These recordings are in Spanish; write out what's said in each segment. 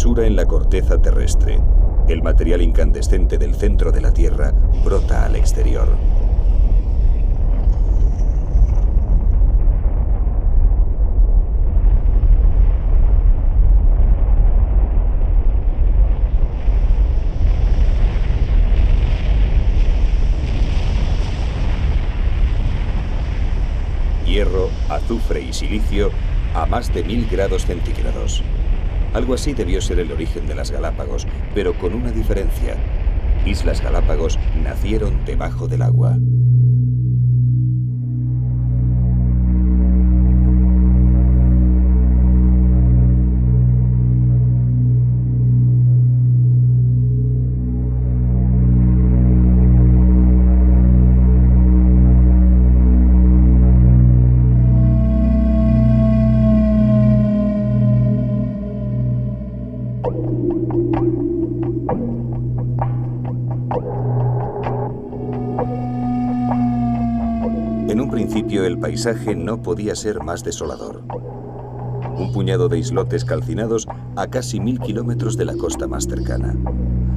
fisura en la corteza terrestre. El material incandescente del centro de la Tierra brota al exterior. Hierro, azufre y silicio a más de 1000 grados centígrados. Algo así debió ser el origen de las Galápagos, pero con una diferencia. Islas Galápagos nacieron debajo del agua. El paisaje no podía ser más desolador. Un puñado de islotes calcinados a casi 1000 kilómetros de la costa más cercana.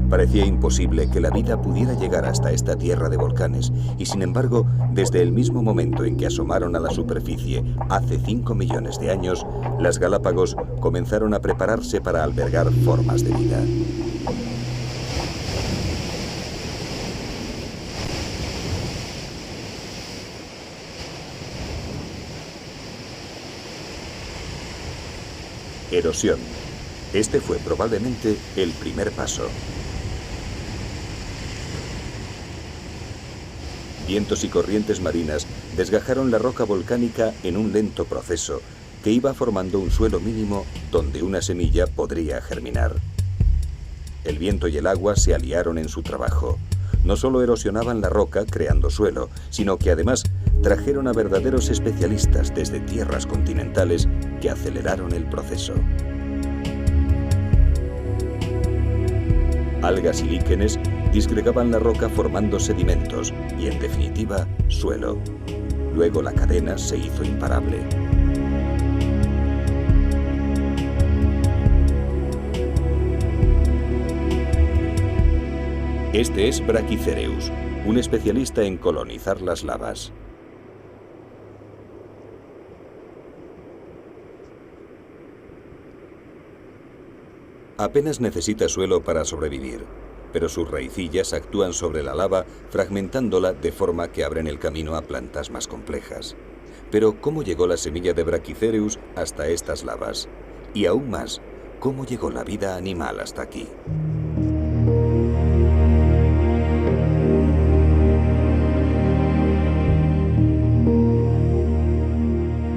Parecía imposible que la vida pudiera llegar hasta esta tierra de volcanes, y sin embargo, desde el mismo momento en que asomaron a la superficie hace 5 millones de años, las Galápagos comenzaron a prepararse para albergar formas de vida. Erosión. Este fue probablemente el primer paso. Vientos y corrientes marinas desgajaron la roca volcánica en un lento proceso que iba formando un suelo mínimo donde una semilla podría germinar. El viento y el agua se aliaron en su trabajo. No solo erosionaban la roca creando suelo, sino que además trajeron a verdaderos especialistas desde tierras continentales que aceleraron el proceso. Algas y líquenes disgregaban la roca formando sedimentos y, en definitiva, suelo. Luego la cadena se hizo imparable. Este es Brachycereus, un especialista en colonizar las lavas. Apenas necesita suelo para sobrevivir, pero sus raicillas actúan sobre la lava fragmentándola de forma que abren el camino a plantas más complejas. Pero ¿cómo llegó la semilla de Brachycereus hasta estas lavas? Y aún más, ¿cómo llegó la vida animal hasta aquí?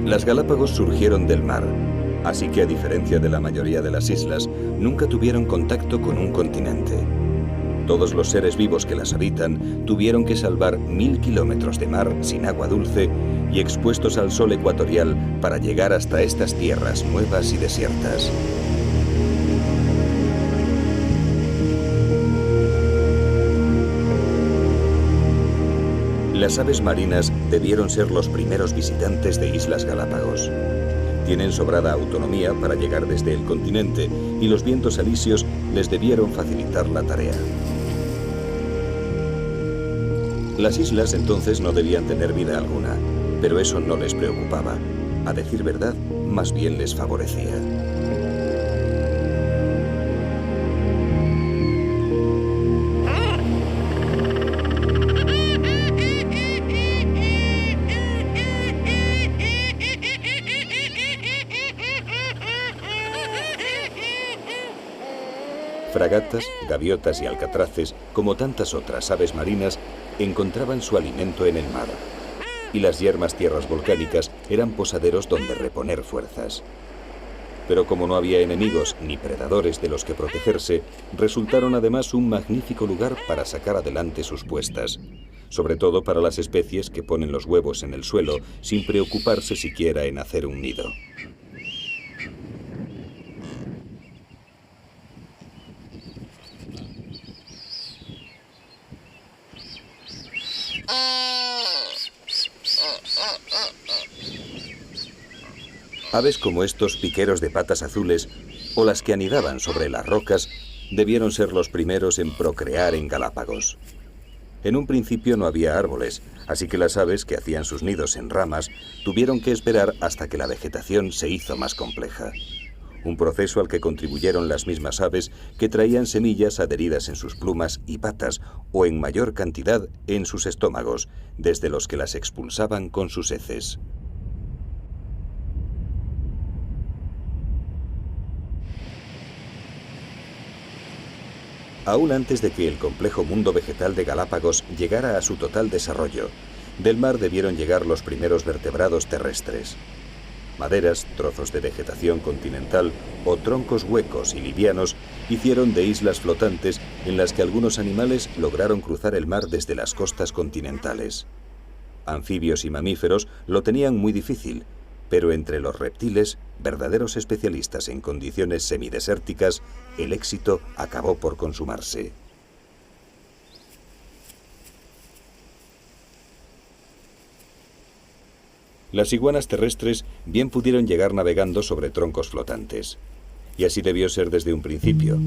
Las Galápagos surgieron del mar, así que a diferencia de la mayoría de las islas, nunca tuvieron contacto con un continente. Todos los seres vivos que las habitan tuvieron que salvar 1000 kilómetros de mar sin agua dulce y expuestos al sol ecuatorial para llegar hasta estas tierras nuevas y desiertas. Las aves marinas debieron ser los primeros visitantes de Islas Galápagos. Tienen sobrada autonomía para llegar desde el continente y los vientos alisios les debieron facilitar la tarea. Las islas entonces no debían tener vida alguna, pero eso no les preocupaba. A decir verdad, más bien les favorecía. Fragatas, gaviotas y alcatraces, como tantas otras aves marinas, encontraban su alimento en el mar. Y las yermas tierras volcánicas eran posaderos donde reponer fuerzas. Pero como no había enemigos ni predadores de los que protegerse, resultaron además un magnífico lugar para sacar adelante sus puestas, sobre todo para las especies que ponen los huevos en el suelo sin preocuparse siquiera en hacer un nido. Aves como estos piqueros de patas azules o las que anidaban sobre las rocas, debieron ser los primeros en procrear en Galápagos. En un principio no había árboles, así que las aves que hacían sus nidos en ramas tuvieron que esperar hasta que la vegetación se hizo más compleja. Un proceso al que contribuyeron las mismas aves que traían semillas adheridas en sus plumas y patas o en mayor cantidad en sus estómagos, desde los que las expulsaban con sus heces. Aún antes de que el complejo mundo vegetal de Galápagos llegara a su total desarrollo, del mar debieron llegar los primeros vertebrados terrestres. Maderas, trozos de vegetación continental o troncos huecos y livianos hicieron de islas flotantes en las que algunos animales lograron cruzar el mar desde las costas continentales. Anfibios y mamíferos lo tenían muy difícil, pero entre los reptiles, verdaderos especialistas en condiciones semidesérticas, el éxito acabó por consumarse. Las iguanas terrestres bien pudieron llegar navegando sobre troncos flotantes. Y así debió ser desde un principio,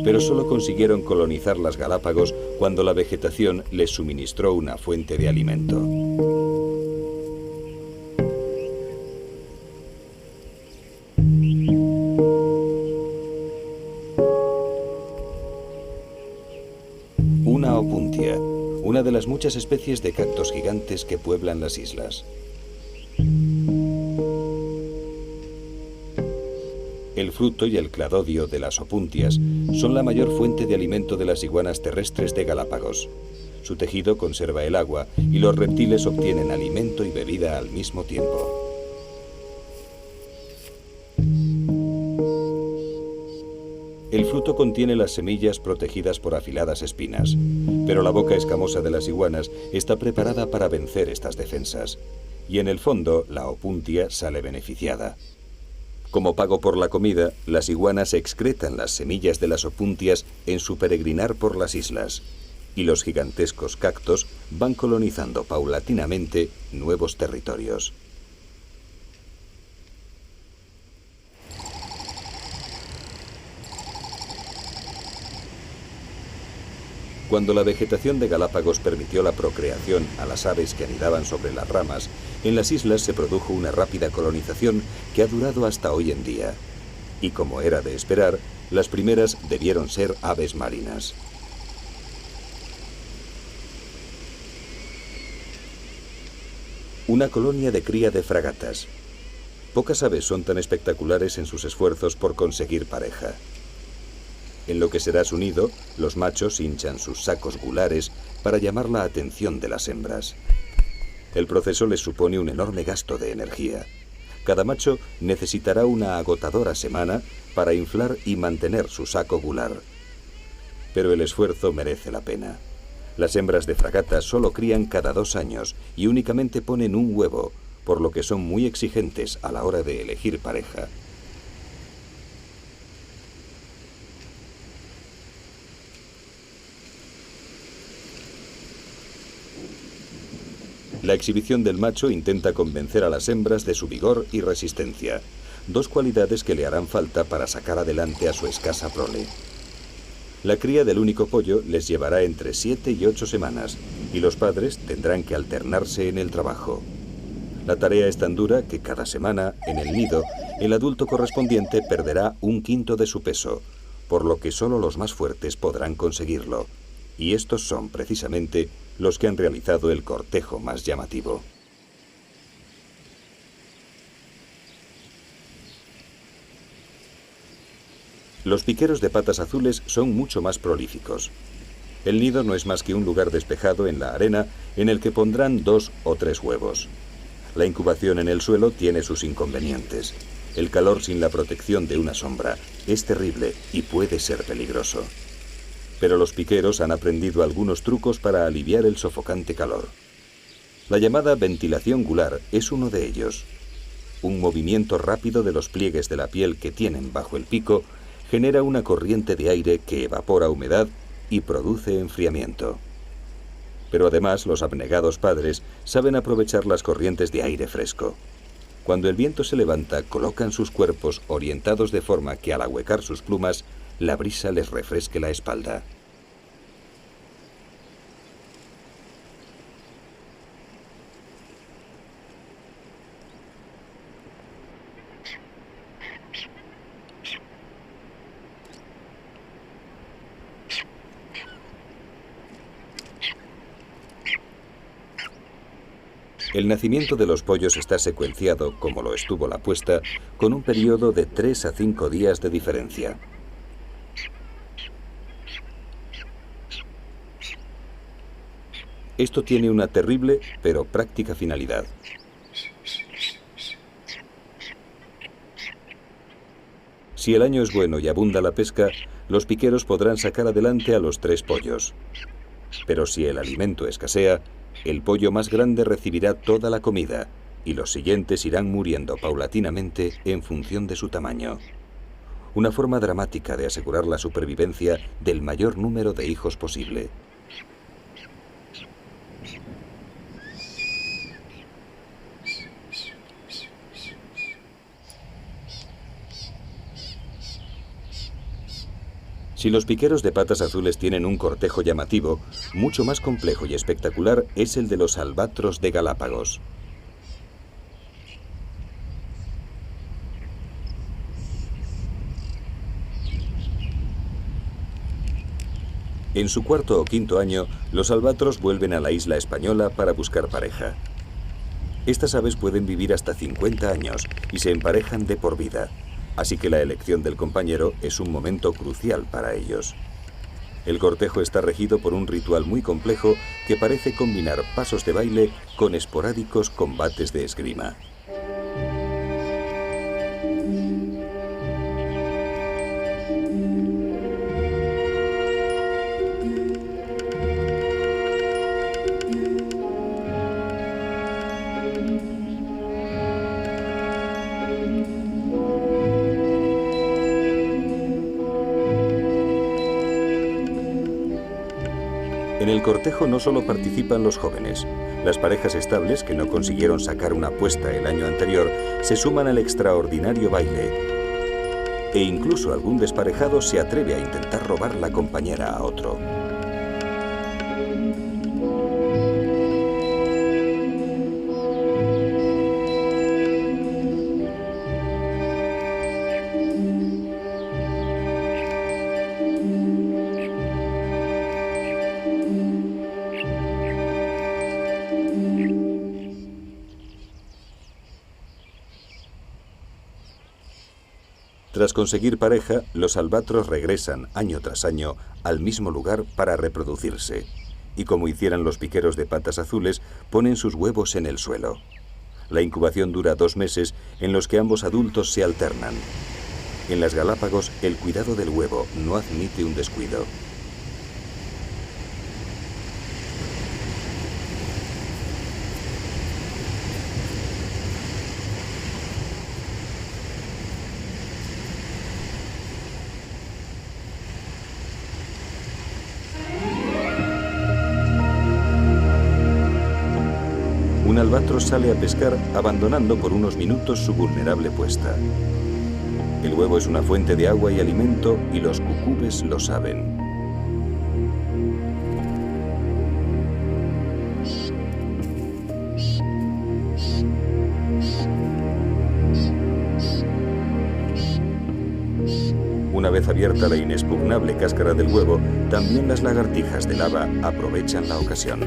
pero solo consiguieron colonizar las Galápagos cuando la vegetación les suministró una fuente de alimento. Una opuntia, una de las muchas especies de cactos gigantes que pueblan las islas. El fruto y el cladodio de las opuntias son la mayor fuente de alimento de las iguanas terrestres de Galápagos. Su tejido conserva el agua y los reptiles obtienen alimento y bebida al mismo tiempo. El fruto contiene las semillas protegidas por afiladas espinas, pero la boca escamosa de las iguanas está preparada para vencer estas defensas. Y en el fondo, la opuntia sale beneficiada. Como pago por la comida, las iguanas excretan las semillas de las opuntias en su peregrinar por las islas, y los gigantescos cactos van colonizando paulatinamente nuevos territorios. Cuando la vegetación de Galápagos permitió la procreación a las aves que anidaban sobre las ramas, en las islas se produjo una rápida colonización que ha durado hasta hoy en día. Y como era de esperar, las primeras debieron ser aves marinas. Una colonia de cría de fragatas. Pocas aves son tan espectaculares en sus esfuerzos por conseguir pareja. En lo que será su nido, los machos hinchan sus sacos gulares para llamar la atención de las hembras. El proceso les supone un enorme gasto de energía. Cada macho necesitará una agotadora semana para inflar y mantener su saco gular. Pero el esfuerzo merece la pena. Las hembras de fragata solo crían cada 2 años y únicamente ponen un huevo, por lo que son muy exigentes a la hora de elegir pareja. La exhibición del macho intenta convencer a las hembras de su vigor y resistencia, 2 cualidades que le harán falta para sacar adelante a su escasa prole. La cría del único pollo les llevará entre 7 y 8 semanas, y los padres tendrán que alternarse en el trabajo. La tarea es tan dura que cada semana, en el nido, el adulto correspondiente perderá 1/5 de su peso, por lo que solo los más fuertes podrán conseguirlo. Y estos son, precisamente, los que han realizado el cortejo más llamativo. Los piqueros de patas azules son mucho más prolíficos. El nido no es más que un lugar despejado en la arena en el que pondrán 2 o 3 huevos. La incubación en el suelo tiene sus inconvenientes. El calor sin la protección de una sombra es terrible y puede ser peligroso. Pero los piqueros han aprendido algunos trucos para aliviar el sofocante calor. La llamada ventilación gular es uno de ellos. Un movimiento rápido de los pliegues de la piel que tienen bajo el pico genera una corriente de aire que evapora humedad y produce enfriamiento. Pero además los abnegados padres saben aprovechar las corrientes de aire fresco. Cuando el viento se levanta, colocan sus cuerpos orientados de forma que al ahuecar sus plumas, la brisa les refresque la espalda. El nacimiento de los pollos está secuenciado, como lo estuvo la puesta, con un periodo de 3 a 5 días de diferencia. Esto tiene una terrible, pero práctica finalidad. Si el año es bueno y abunda la pesca, los piqueros podrán sacar adelante a los 3 pollos. Pero si el alimento escasea, el pollo más grande recibirá toda la comida y los siguientes irán muriendo paulatinamente en función de su tamaño. Una forma dramática de asegurar la supervivencia del mayor número de hijos posible. Si los piqueros de patas azules tienen un cortejo llamativo, mucho más complejo y espectacular es el de los albatros de Galápagos. En su 4º o 5º año, los albatros vuelven a la isla española para buscar pareja. Estas aves pueden vivir hasta 50 años y se emparejan de por vida. Así que la elección del compañero es un momento crucial para ellos. El cortejo está regido por un ritual muy complejo que parece combinar pasos de baile con esporádicos combates de esgrima. En el cortejo no solo participan los jóvenes. Las parejas estables que no consiguieron sacar una puesta el año anterior se suman al extraordinario baile. E incluso algún desparejado se atreve a intentar robar la compañera a otro. Tras conseguir pareja, los albatros regresan año tras año al mismo lugar para reproducirse. Y como hicieran los piqueros de patas azules, ponen sus huevos en el suelo. La incubación dura 2 meses en los que ambos adultos se alternan. En las Galápagos, el cuidado del huevo no admite un descuido. Un albatros sale a pescar abandonando por unos minutos su vulnerable puesta. El huevo es una fuente de agua y alimento y los cucúbes lo saben. Una vez abierta la inexpugnable cáscara del huevo, también las lagartijas de lava aprovechan la ocasión.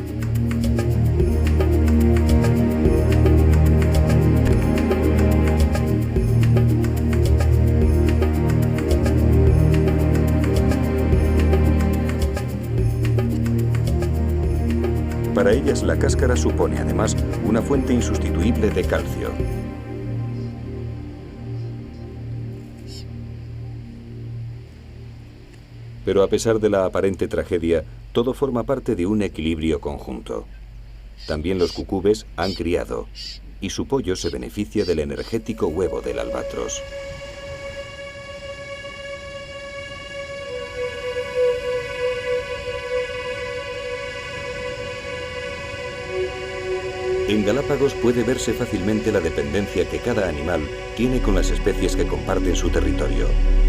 Para ellas, la cáscara supone además una fuente insustituible de calcio. Pero a pesar de la aparente tragedia, todo forma parte de un equilibrio conjunto. También los cucúbes han criado, y su pollo se beneficia del energético huevo del albatros. En Galápagos puede verse fácilmente la dependencia que cada animal tiene con las especies que comparten su territorio.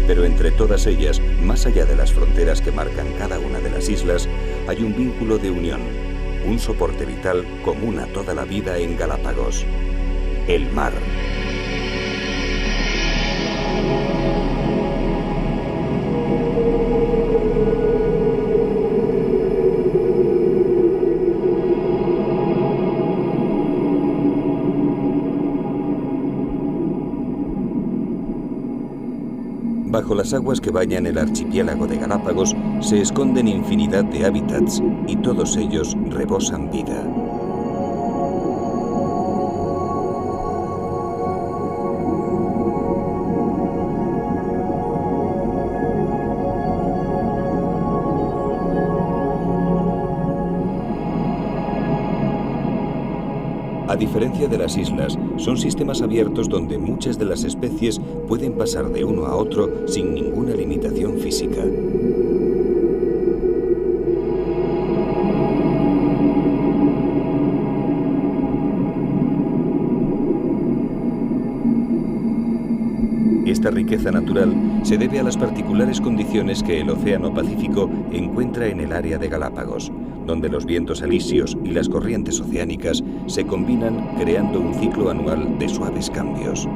Pero entre todas ellas, más allá de las fronteras que marcan cada una de las islas, hay un vínculo de unión, un soporte vital común a toda la vida en Galápagos: el mar. Bajo las aguas que bañan el archipiélago de Galápagos se esconden infinidad de hábitats y todos ellos rebosan vida. A diferencia de las islas, son sistemas abiertos donde muchas de las especies pueden pasar de uno a otro sin ninguna limitación física. Esta riqueza natural se debe a las particulares condiciones que el Océano Pacífico encuentra en el área de Galápagos, donde los vientos alisios y las corrientes oceánicas se combinan creando un ciclo anual de suaves cambios.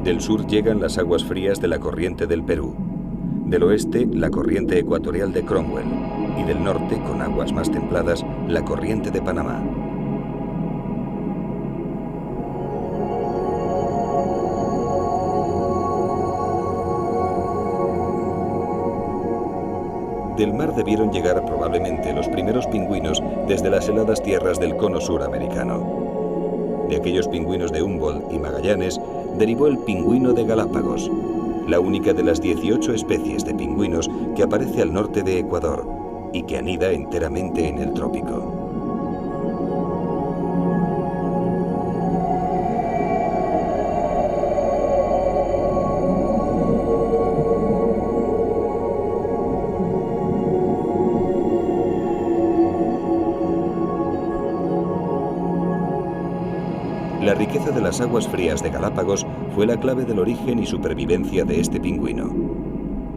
Del sur llegan las aguas frías de la corriente del Perú. Del oeste, la corriente ecuatorial de Cromwell, y del norte, con aguas más templadas, la corriente de Panamá. Del mar debieron llegar probablemente los primeros pingüinos desde las heladas tierras del cono sur americano. De aquellos pingüinos de Humboldt y Magallanes derivó el pingüino de Galápagos, la única de las 18 especies de pingüinos que aparece al norte de Ecuador y que anida enteramente en el trópico. La riqueza de las aguas frías de Galápagos fue la clave del origen y supervivencia de este pingüino.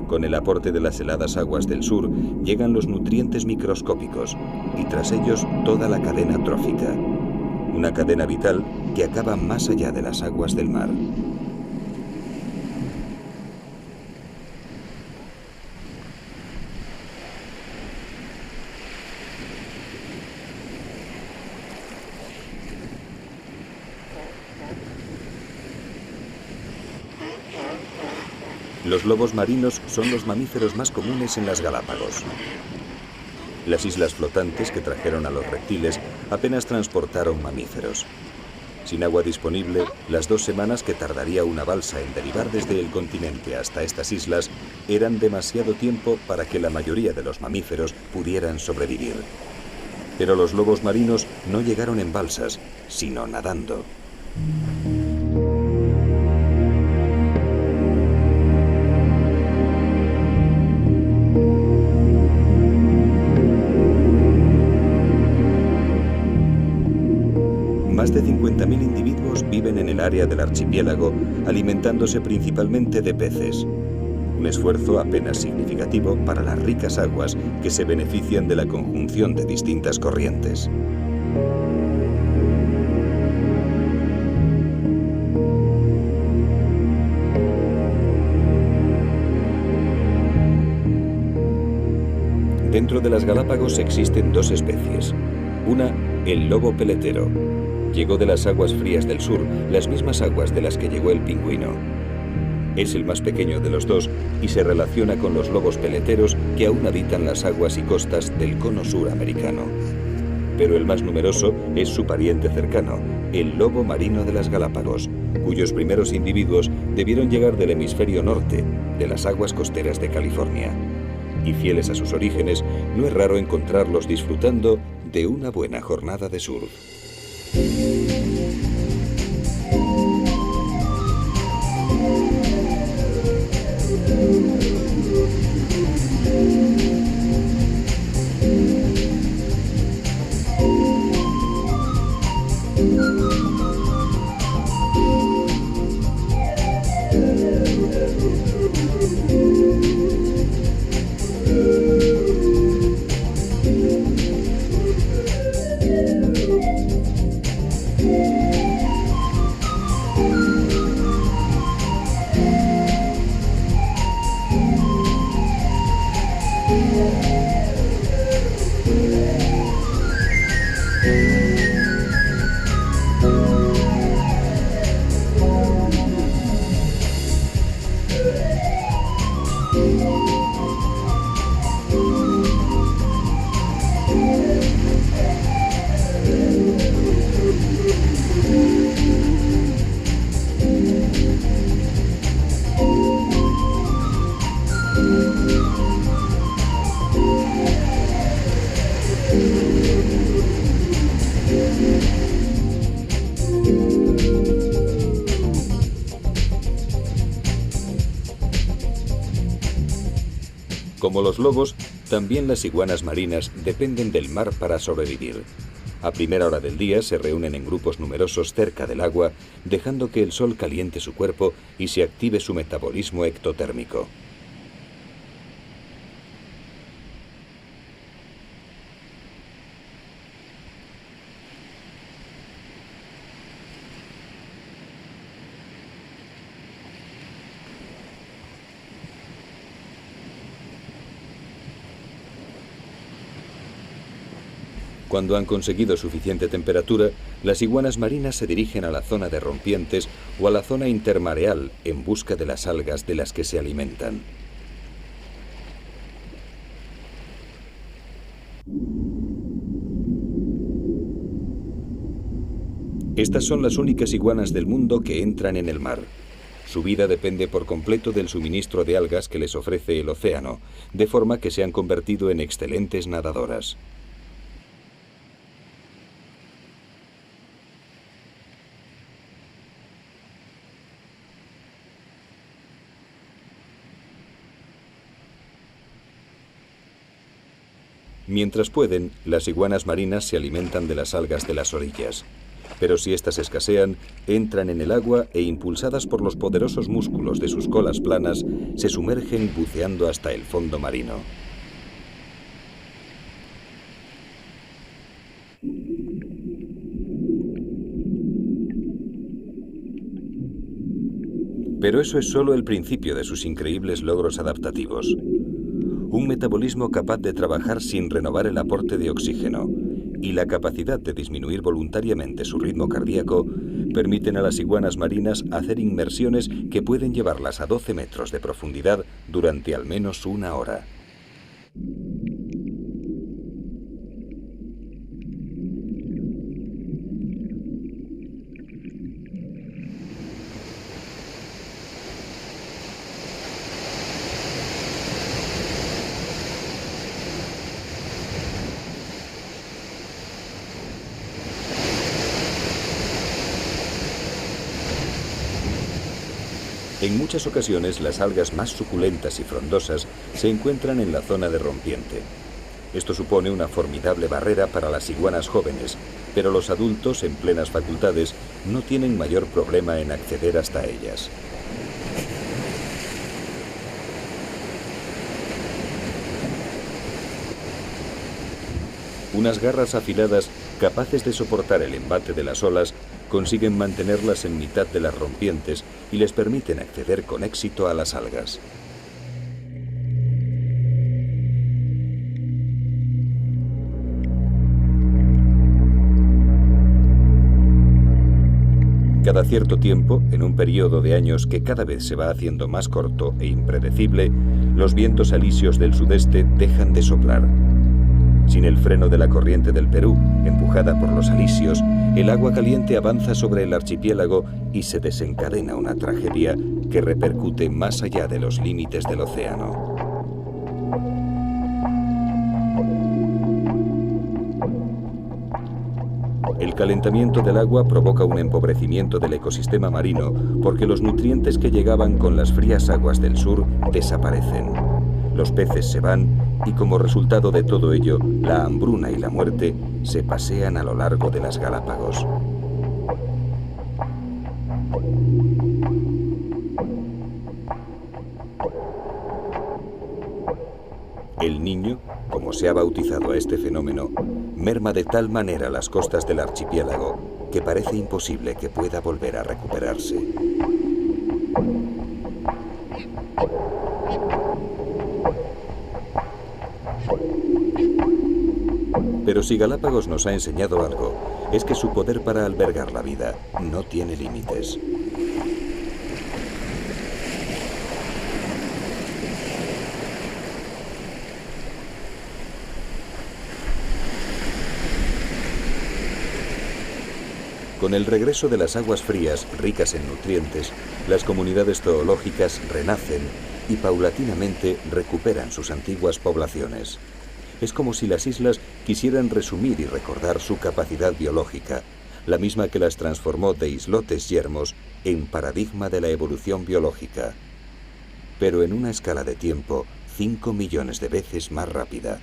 Con el aporte de las heladas aguas del sur llegan los nutrientes microscópicos y tras ellos toda la cadena trófica, una cadena vital que acaba más allá de las aguas del mar. Los lobos marinos son los mamíferos más comunes en las Galápagos. Las islas flotantes que trajeron a los reptiles apenas transportaron mamíferos. Sin agua disponible, las 2 semanas que tardaría una balsa en derivar desde el continente hasta estas islas eran demasiado tiempo para que la mayoría de los mamíferos pudieran sobrevivir. Pero los lobos marinos no llegaron en balsas, sino nadando. Más de 50.000 individuos viven en el área del archipiélago, alimentándose principalmente de peces. Un esfuerzo apenas significativo para las ricas aguas que se benefician de la conjunción de distintas corrientes. Dentro de las Galápagos existen 2 especies. Una, el lobo peletero. Llegó de las aguas frías del sur, las mismas aguas de las que llegó el pingüino. Es el más pequeño de los 2 y se relaciona con los lobos peleteros que aún habitan las aguas y costas del cono sur americano. Pero el más numeroso es su pariente cercano, el lobo marino de las Galápagos, cuyos primeros individuos debieron llegar del hemisferio norte, de las aguas costeras de California. Y fieles a sus orígenes, no es raro encontrarlos disfrutando de una buena jornada de surf. Como los lobos, también las iguanas marinas dependen del mar para sobrevivir. A primera hora del día se reúnen en grupos numerosos cerca del agua, dejando que el sol caliente su cuerpo y se active su metabolismo ectotérmico. Cuando han conseguido suficiente temperatura, las iguanas marinas se dirigen a la zona de rompientes o a la zona intermareal en busca de las algas de las que se alimentan. Estas son las únicas iguanas del mundo que entran en el mar. Su vida depende por completo del suministro de algas que les ofrece el océano, de forma que se han convertido en excelentes nadadoras. Mientras pueden, las iguanas marinas se alimentan de las algas de las orillas. Pero si éstas escasean, entran en el agua e, impulsadas por los poderosos músculos de sus colas planas, se sumergen buceando hasta el fondo marino. Pero eso es solo el principio de sus increíbles logros adaptativos. Un metabolismo capaz de trabajar sin renovar el aporte de oxígeno y la capacidad de disminuir voluntariamente su ritmo cardíaco permiten a las iguanas marinas hacer inmersiones que pueden llevarlas a 12 metros de profundidad durante al menos una hora. En muchas ocasiones, las algas más suculentas y frondosas se encuentran en la zona de rompiente. Esto supone una formidable barrera para las iguanas jóvenes, pero los adultos en plenas facultades no tienen mayor problema en acceder hasta ellas. Unas garras afiladas, capaces de soportar el embate de las olas, consiguen mantenerlas en mitad de las rompientes y les permiten acceder con éxito a las algas. Cada cierto tiempo, en un periodo de años que cada vez se va haciendo más corto e impredecible, los vientos alisios del sudeste dejan de soplar. Sin el freno de la corriente del Perú, empujada por los alisios, el agua caliente avanza sobre el archipiélago y se desencadena una tragedia que repercute más allá de los límites del océano. El calentamiento del agua provoca un empobrecimiento del ecosistema marino porque los nutrientes que llegaban con las frías aguas del sur desaparecen. Los peces se van y, como resultado de todo ello, la hambruna y la muerte se pasean a lo largo de las Galápagos. El Niño, como se ha bautizado a este fenómeno, merma de tal manera las costas del archipiélago que parece imposible que pueda volver a recuperarse. Pero si Galápagos nos ha enseñado algo, es que su poder para albergar la vida no tiene límites. Con el regreso de las aguas frías, ricas en nutrientes, las comunidades zoológicas renacen y paulatinamente recuperan sus antiguas poblaciones. Es como si las islas quisieran resumir y recordar su capacidad biológica, la misma que las transformó de islotes yermos en paradigma de la evolución biológica, pero en una escala de tiempo 5 millones de veces más rápida.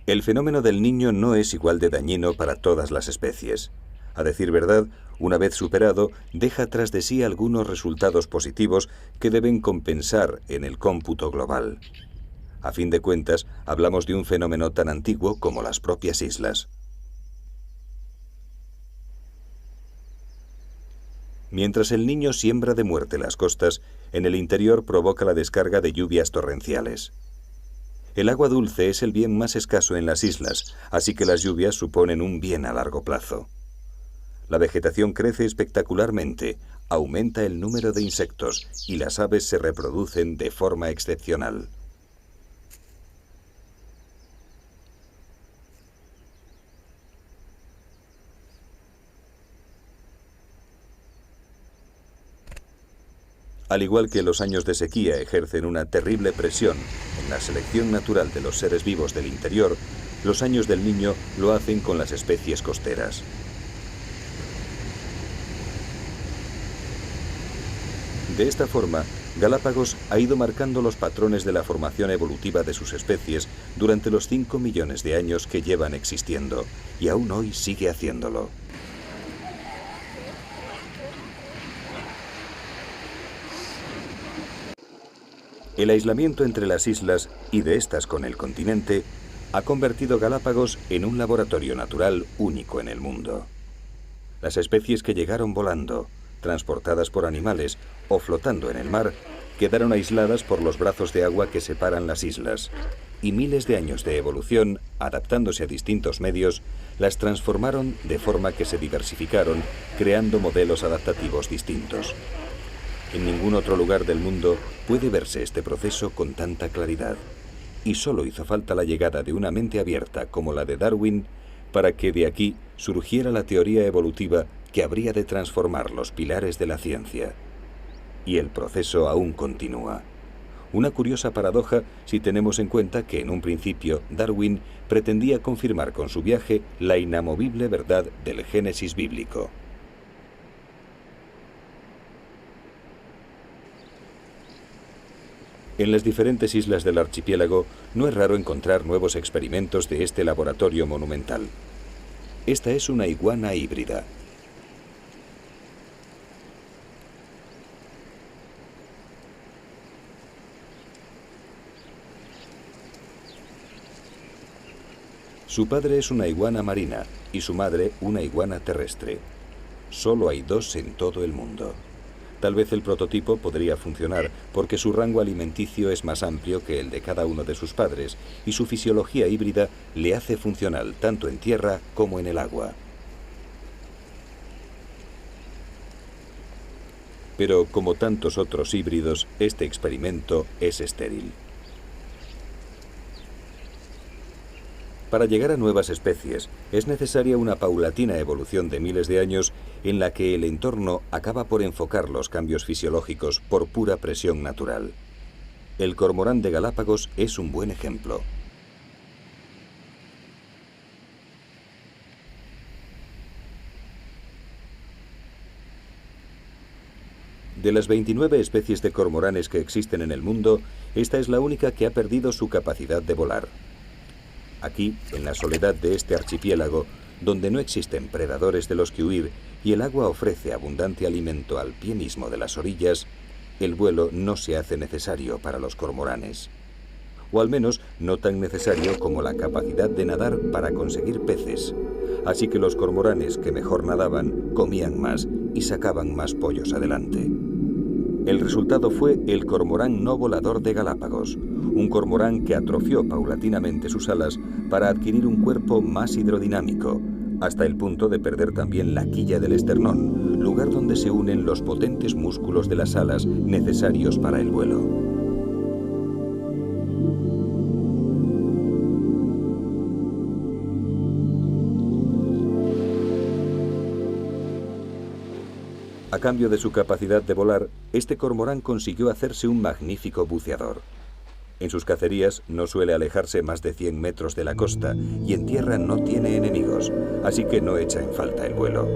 El fenómeno del Niño no es igual de dañino para todas las especies. A decir verdad, una vez superado, deja tras de sí algunos resultados positivos que deben compensar en el cómputo global. A fin de cuentas, hablamos de un fenómeno tan antiguo como las propias islas. Mientras el Niño siembra de muerte las costas, en el interior provoca la descarga de lluvias torrenciales. El agua dulce es el bien más escaso en las islas, así que las lluvias suponen un bien a largo plazo. La vegetación crece espectacularmente, aumenta el número de insectos y las aves se reproducen de forma excepcional. Al igual que los años de sequía ejercen una terrible presión en la selección natural de los seres vivos del interior, los años del Niño lo hacen con las especies costeras. De esta forma, Galápagos ha ido marcando los patrones de la formación evolutiva de sus especies durante los 5 millones de años que llevan existiendo, y aún hoy sigue haciéndolo. El aislamiento entre las islas y de estas con el continente ha convertido Galápagos en un laboratorio natural único en el mundo. Las especies que llegaron volando, transportadas por animales o flotando en el mar, quedaron aisladas por los brazos de agua que separan las islas, y miles de años de evolución, adaptándose a distintos medios, las transformaron de forma que se diversificaron, creando modelos adaptativos distintos. En ningún otro lugar del mundo puede verse este proceso con tanta claridad, y solo hizo falta la llegada de una mente abierta como la de Darwin para que de aquí surgiera la teoría evolutiva que habría de transformar los pilares de la ciencia. Y el proceso aún continúa. Una curiosa paradoja si tenemos en cuenta que en un principio Darwin pretendía confirmar con su viaje la inamovible verdad del Génesis bíblico. En las diferentes islas del archipiélago no es raro encontrar nuevos experimentos de este laboratorio monumental. Esta es una iguana híbrida. Su padre es una iguana marina y su madre una iguana terrestre. Solo hay dos en todo el mundo. Tal vez el prototipo podría funcionar porque su rango alimenticio es más amplio que el de cada uno de sus padres y su fisiología híbrida le hace funcional tanto en tierra como en el agua. Pero como tantos otros híbridos, este experimento es estéril. Para llegar a nuevas especies, es necesaria una paulatina evolución de miles de años en la que el entorno acaba por enfocar los cambios fisiológicos por pura presión natural. El cormorán de Galápagos es un buen ejemplo. De las 29 especies de cormoranes que existen en el mundo, esta es la única que ha perdido su capacidad de volar. Aquí, en la soledad de este archipiélago, donde no existen predadores de los que huir y el agua ofrece abundante alimento al pie mismo de las orillas, el vuelo no se hace necesario para los cormoranes. O al menos no tan necesario como la capacidad de nadar para conseguir peces. Así que los cormoranes que mejor nadaban comían más y sacaban más pollos adelante. El resultado fue el cormorán no volador de Galápagos, un cormorán que atrofió paulatinamente sus alas para adquirir un cuerpo más hidrodinámico, hasta el punto de perder también la quilla del esternón, lugar donde se unen los potentes músculos de las alas necesarios para el vuelo. A cambio de su capacidad de volar, este cormorán consiguió hacerse un magnífico buceador. En sus cacerías no suele alejarse más de 100 metros de la costa y en tierra no tiene enemigos, así que no echa en falta el vuelo.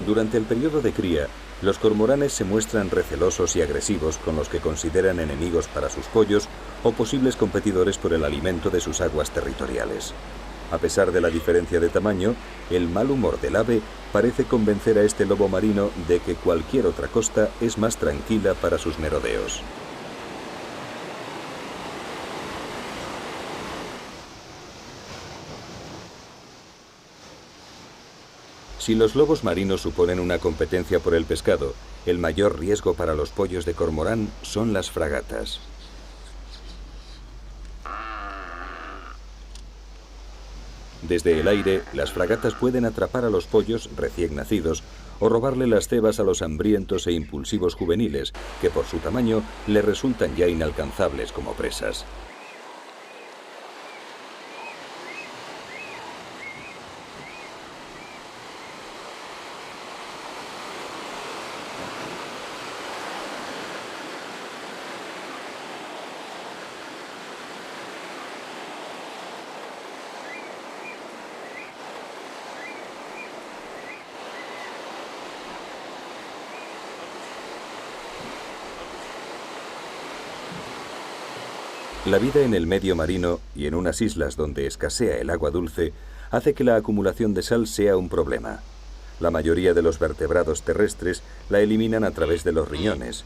Durante el periodo de cría, los cormoranes se muestran recelosos y agresivos con los que consideran enemigos para sus pollos o posibles competidores por el alimento de sus aguas territoriales. A pesar de la diferencia de tamaño, el mal humor del ave parece convencer a este lobo marino de que cualquier otra costa es más tranquila para sus merodeos. Si los lobos marinos suponen una competencia por el pescado, el mayor riesgo para los pollos de cormorán son las fragatas. Desde el aire, las fragatas pueden atrapar a los pollos recién nacidos o robarle las cebas a los hambrientos e impulsivos juveniles, que por su tamaño les resultan ya inalcanzables como presas. La vida en el medio marino y en unas islas donde escasea el agua dulce hace que la acumulación de sal sea un problema. La mayoría de los vertebrados terrestres la eliminan a través de los riñones,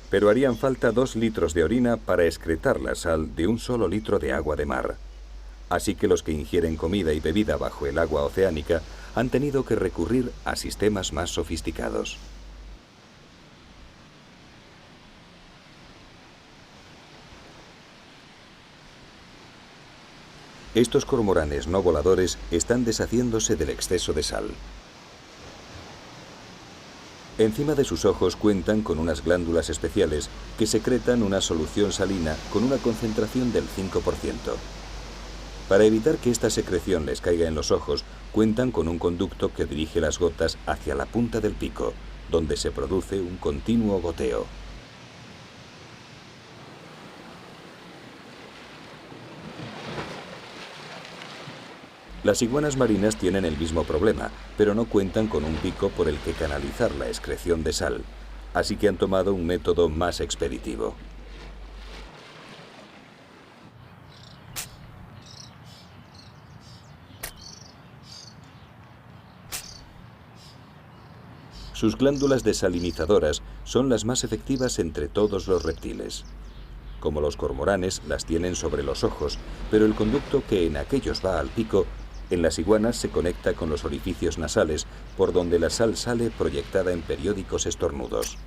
pero harían falta 2 litros de orina para excretar la sal de un solo litro de agua de mar. Así que los que ingieren comida y bebida bajo el agua oceánica han tenido que recurrir a sistemas más sofisticados. Estos cormoranes no voladores están deshaciéndose del exceso de sal. Encima de sus ojos cuentan con unas glándulas especiales que secretan una solución salina con una concentración del 5%. Para evitar que esta secreción les caiga en los ojos, cuentan con un conducto que dirige las gotas hacia la punta del pico, donde se produce un continuo goteo. Las iguanas marinas tienen el mismo problema, pero no cuentan con un pico por el que canalizar la excreción de sal, así que han tomado un método más expeditivo. Sus glándulas desalinizadoras son las más efectivas entre todos los reptiles. Como los cormoranes, las tienen sobre los ojos, pero el conducto que en aquellos va al pico, en las iguanas se conecta con los orificios nasales, por donde la sal sale proyectada en periódicos estornudos.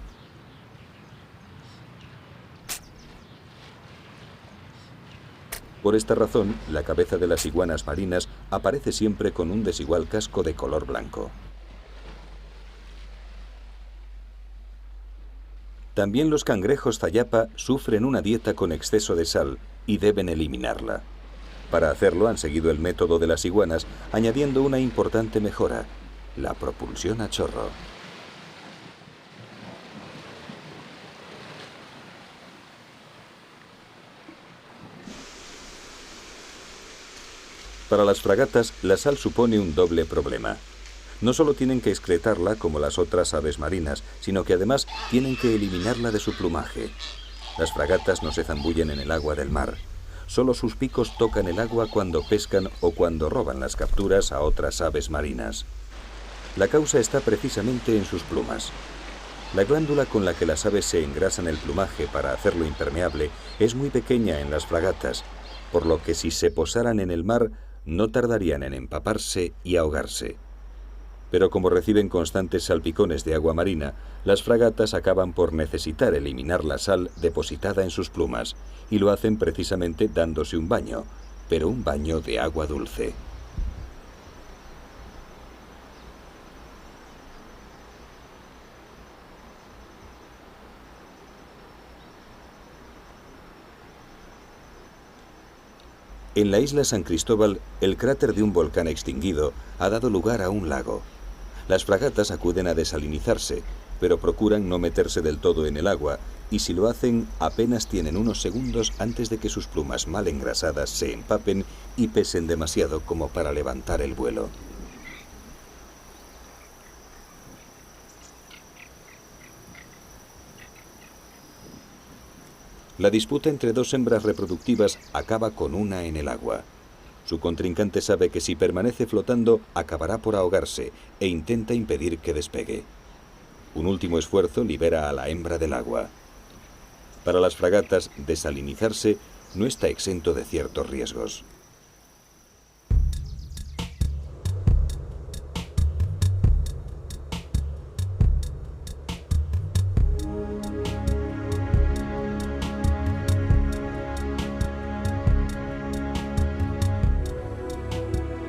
Por esta razón, la cabeza de las iguanas marinas aparece siempre con un desigual casco de color blanco. También los cangrejos zayapa sufren una dieta con exceso de sal y deben eliminarla. Para hacerlo han seguido el método de las iguanas, añadiendo una importante mejora: la propulsión a chorro. Para las fragatas, la sal supone un doble problema. No solo tienen que excretarla como las otras aves marinas, sino que además tienen que eliminarla de su plumaje. Las fragatas no se zambullen en el agua del mar. solo sus picos tocan el agua cuando pescan o cuando roban las capturas a otras aves marinas. La causa está precisamente en sus plumas. La glándula con la que las aves se engrasan el plumaje para hacerlo impermeable es muy pequeña en las fragatas, por lo que si se posaran en el mar no tardarían en empaparse y ahogarse. Pero como reciben constantes salpicones de agua marina, las fragatas acaban por necesitar eliminar la sal depositada en sus plumas, y lo hacen precisamente dándose un baño, pero un baño de agua dulce. En la isla San Cristóbal, el cráter de un volcán extinguido ha dado lugar a un lago. Las fragatas acuden a desalinizarse, pero procuran no meterse del todo en el agua, y si lo hacen, apenas tienen unos segundos antes de que sus plumas mal engrasadas se empapen y pesen demasiado como para levantar el vuelo. La disputa entre dos hembras reproductivas acaba con una en el agua. Su contrincante sabe que si permanece flotando, acabará por ahogarse e intenta impedir que despegue. Un último esfuerzo libera a la hembra del agua. Para las fragatas, desalinizarse no está exento de ciertos riesgos.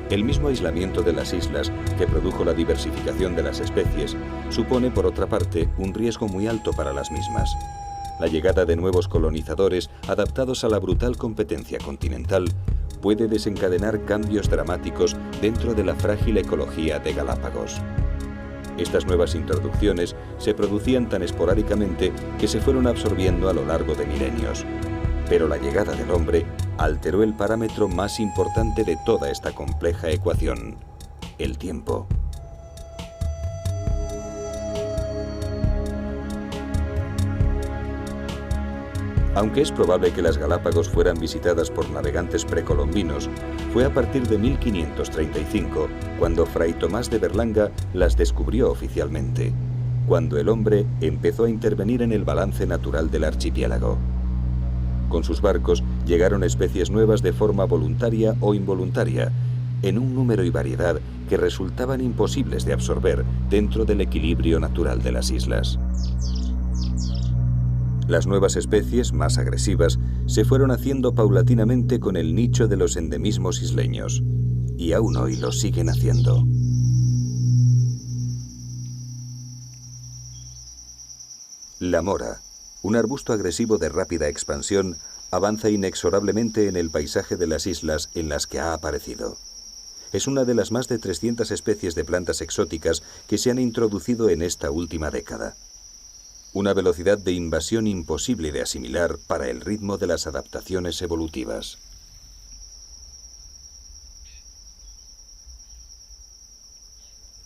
El mismo aislamiento de las islas, que produjo la diversificación de las especies, supone, por otra parte, un riesgo muy alto para las mismas. La llegada de nuevos colonizadores adaptados a la brutal competencia continental puede desencadenar cambios dramáticos dentro de la frágil ecología de Galápagos. Estas nuevas introducciones se producían tan esporádicamente que se fueron absorbiendo a lo largo de milenios. Pero la llegada del hombre alteró el parámetro más importante de toda esta compleja ecuación: el tiempo. Aunque es probable que las Galápagos fueran visitadas por navegantes precolombinos, fue a partir de 1535 cuando Fray Tomás de Berlanga las descubrió oficialmente, cuando el hombre empezó a intervenir en el balance natural del archipiélago. Con sus barcos llegaron especies nuevas de forma voluntaria o involuntaria, en un número y variedad que resultaban imposibles de absorber dentro del equilibrio natural de las islas. Las nuevas especies, más agresivas, se fueron haciendo paulatinamente con el nicho de los endemismos isleños, y aún hoy lo siguen haciendo. La mora, un arbusto agresivo de rápida expansión, avanza inexorablemente en el paisaje de las islas en las que ha aparecido. Es una de las más de 300 especies de plantas exóticas que se han introducido en esta última década. Una velocidad de invasión imposible de asimilar para el ritmo de las adaptaciones evolutivas.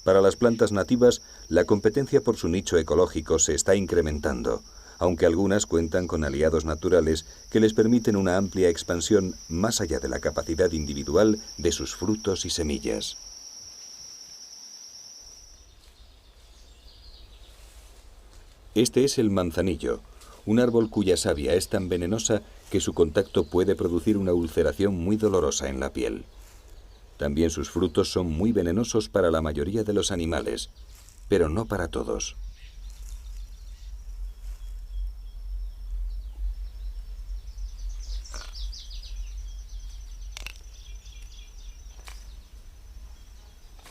Para las plantas nativas, la competencia por su nicho ecológico se está incrementando, aunque algunas cuentan con aliados naturales que les permiten una amplia expansión más allá de la capacidad individual de sus frutos y semillas. Este es el manzanillo, un árbol cuya savia es tan venenosa que su contacto puede producir una ulceración muy dolorosa en la piel. También sus frutos son muy venenosos para la mayoría de los animales, pero no para todos.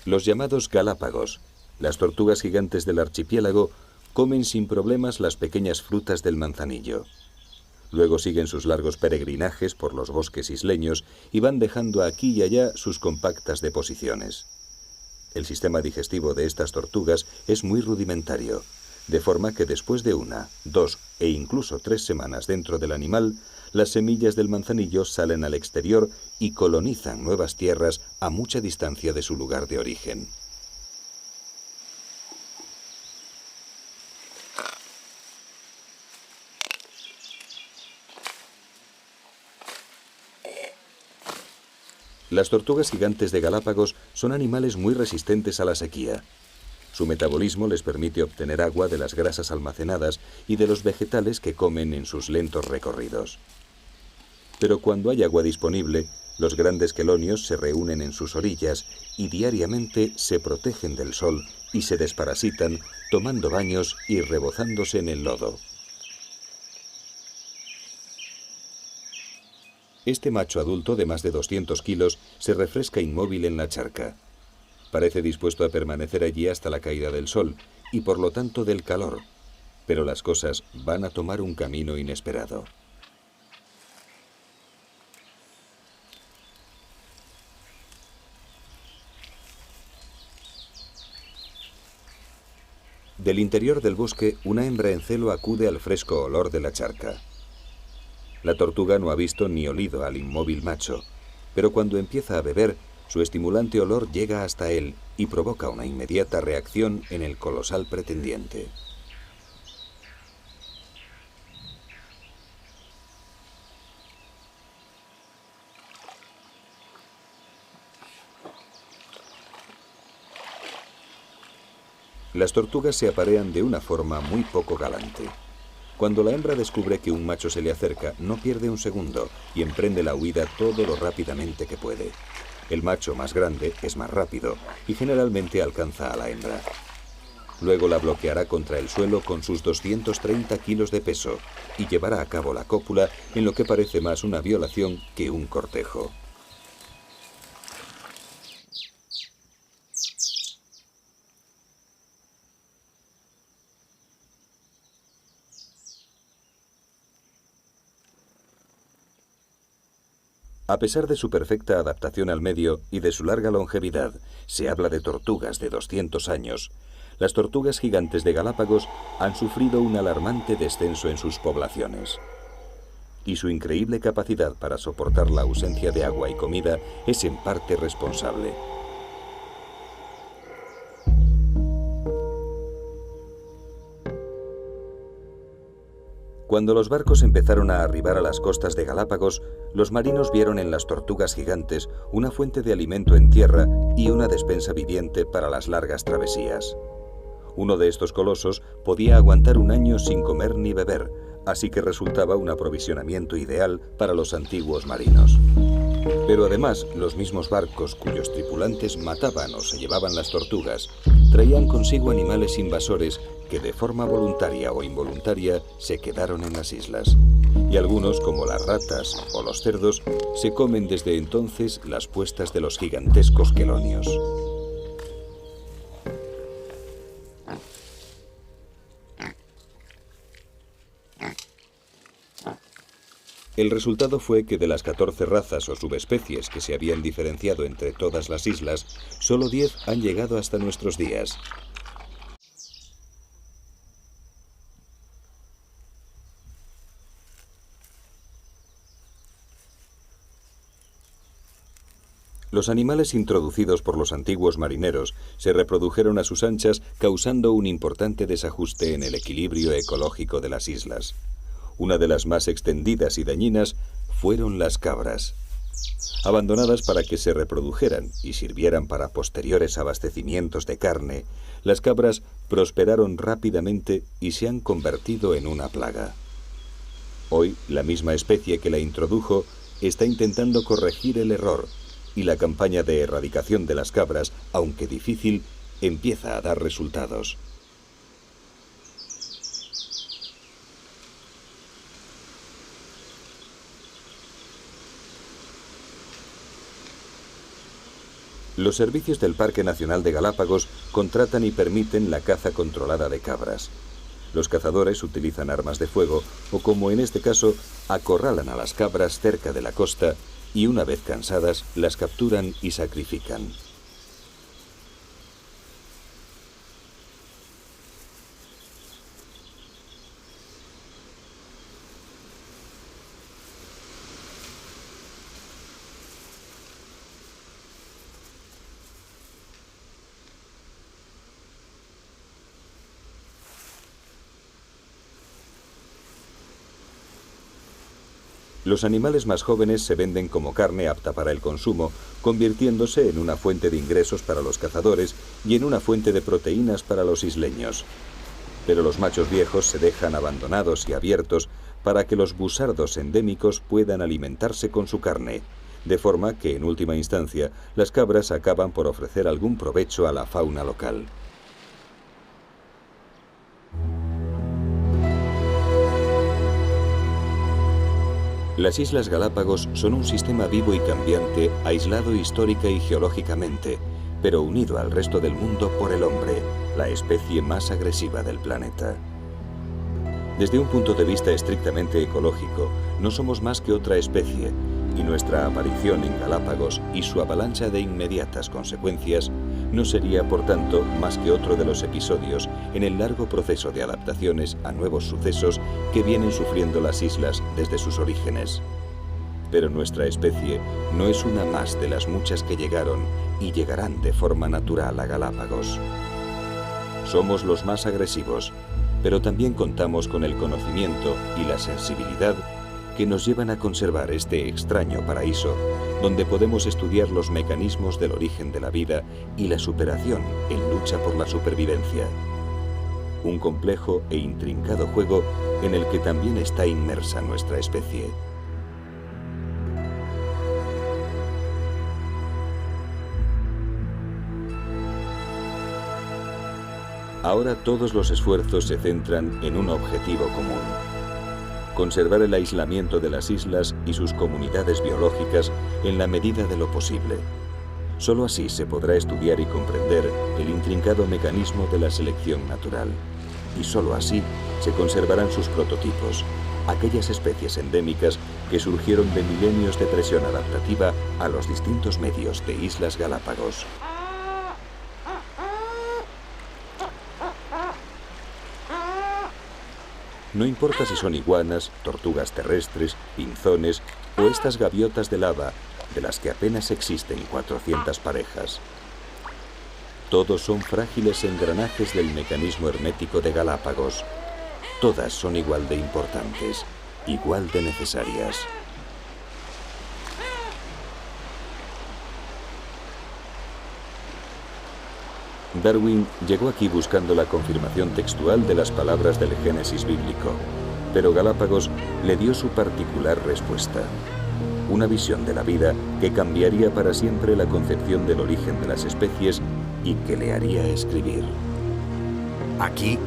Los llamados galápagos, las tortugas gigantes del archipiélago, comen sin problemas las pequeñas frutas del manzanillo. Luego siguen sus largos peregrinajes por los bosques isleños y van dejando aquí y allá sus compactas deposiciones. El sistema digestivo de estas tortugas es muy rudimentario, de forma que después de 1, 2 e incluso 3 semanas dentro del animal, las semillas del manzanillo salen al exterior y colonizan nuevas tierras a mucha distancia de su lugar de origen. Las tortugas gigantes de Galápagos son animales muy resistentes a la sequía. Su metabolismo les permite obtener agua de las grasas almacenadas y de los vegetales que comen en sus lentos recorridos. Pero cuando hay agua disponible, los grandes quelonios se reúnen en sus orillas y diariamente se protegen del sol y se desparasitan tomando baños y rebozándose en el lodo. Este macho adulto de más de 200 kilos se refresca inmóvil en la charca. Parece dispuesto a permanecer allí hasta la caída del sol y por lo tanto del calor, pero las cosas van a tomar un camino inesperado. Del interior del bosque, una hembra en celo acude al fresco olor de la charca. La tortuga no ha visto ni olido al inmóvil macho, pero cuando empieza a beber, su estimulante olor llega hasta él y provoca una inmediata reacción en el colosal pretendiente. Las tortugas se aparean de una forma muy poco galante. Cuando la hembra descubre que un macho se le acerca, no pierde un segundo y emprende la huida todo lo rápidamente que puede. El macho más grande es más rápido y generalmente alcanza a la hembra. Luego la bloqueará contra el suelo con sus 230 kilos de peso y llevará a cabo la cópula en lo que parece más una violación que un cortejo. A pesar de su perfecta adaptación al medio y de su larga longevidad, se habla de tortugas de 200 años. Las tortugas gigantes de Galápagos han sufrido un alarmante descenso en sus poblaciones. Y su increíble capacidad para soportar la ausencia de agua y comida es en parte responsable. Cuando los barcos empezaron a arribar a las costas de Galápagos, los marinos vieron en las tortugas gigantes una fuente de alimento en tierra y una despensa viviente para las largas travesías. Uno de estos colosos podía aguantar un año sin comer ni beber, así que resultaba un aprovisionamiento ideal para los antiguos marinos. Pero además, los mismos barcos cuyos tripulantes mataban o se llevaban las tortugas, traían consigo animales invasores que de forma voluntaria o involuntaria se quedaron en las islas. Y algunos, como las ratas o los cerdos, se comen desde entonces las puestas de los gigantescos quelonios. El resultado fue que de las 14 razas o subespecies que se habían diferenciado entre todas las islas, solo 10 han llegado hasta nuestros días. Los animales introducidos por los antiguos marineros se reprodujeron a sus anchas, causando un importante desajuste en el equilibrio ecológico de las islas. Una de las más extendidas y dañinas fueron las cabras. Abandonadas para que se reprodujeran y sirvieran para posteriores abastecimientos de carne, las cabras prosperaron rápidamente y se han convertido en una plaga. Hoy, la misma especie que la introdujo está intentando corregir el error, y la campaña de erradicación de las cabras, aunque difícil, empieza a dar resultados. Los servicios del Parque Nacional de Galápagos contratan y permiten la caza controlada de cabras. Los cazadores utilizan armas de fuego o, como en este caso, acorralan a las cabras cerca de la costa y una vez cansadas las capturan y sacrifican. Los animales más jóvenes se venden como carne apta para el consumo, convirtiéndose en una fuente de ingresos para los cazadores y en una fuente de proteínas para los isleños. Pero los machos viejos se dejan abandonados y abiertos para que los busardos endémicos puedan alimentarse con su carne, de forma que, en última instancia, las cabras acaban por ofrecer algún provecho a la fauna local. Las Islas Galápagos son un sistema vivo y cambiante, aislado histórica y geológicamente, pero unido al resto del mundo por el hombre, la especie más agresiva del planeta. Desde un punto de vista estrictamente ecológico, no somos más que otra especie, y nuestra aparición en Galápagos y su avalancha de inmediatas consecuencias no sería, por tanto, más que otro de los episodios en el largo proceso de adaptaciones a nuevos sucesos que vienen sufriendo las islas desde sus orígenes. Pero nuestra especie no es una más de las muchas que llegaron y llegarán de forma natural a Galápagos. Somos los más agresivos, pero también contamos con el conocimiento y la sensibilidad que nos llevan a conservar este extraño paraíso, donde podemos estudiar los mecanismos del origen de la vida y la superación en lucha por la supervivencia. Un complejo e intrincado juego en el que también está inmersa nuestra especie. Ahora todos los esfuerzos se centran en un objetivo común: conservar el aislamiento de las islas y sus comunidades biológicas en la medida de lo posible. Solo así se podrá estudiar y comprender el intrincado mecanismo de la selección natural. Y solo así se conservarán sus prototipos, aquellas especies endémicas que surgieron de milenios de presión adaptativa a los distintos medios de Islas Galápagos. No importa si son iguanas, tortugas terrestres, pinzones o estas gaviotas de lava, de las que apenas existen 400 parejas. Todos son frágiles engranajes del mecanismo hermético de Galápagos. Todas son igual de importantes, igual de necesarias. Darwin llegó aquí buscando la confirmación textual de las palabras del Génesis bíblico, pero Galápagos le dio su particular respuesta. Una visión de la vida que cambiaría para siempre la concepción del origen de las especies y que le haría escribir. Aquí,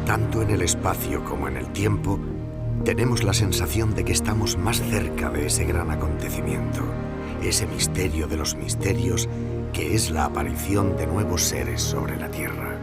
tanto en el espacio como en el tiempo, tenemos la sensación de que estamos más cerca de ese gran acontecimiento, ese misterio de los misterios que es la aparición de nuevos seres sobre la Tierra.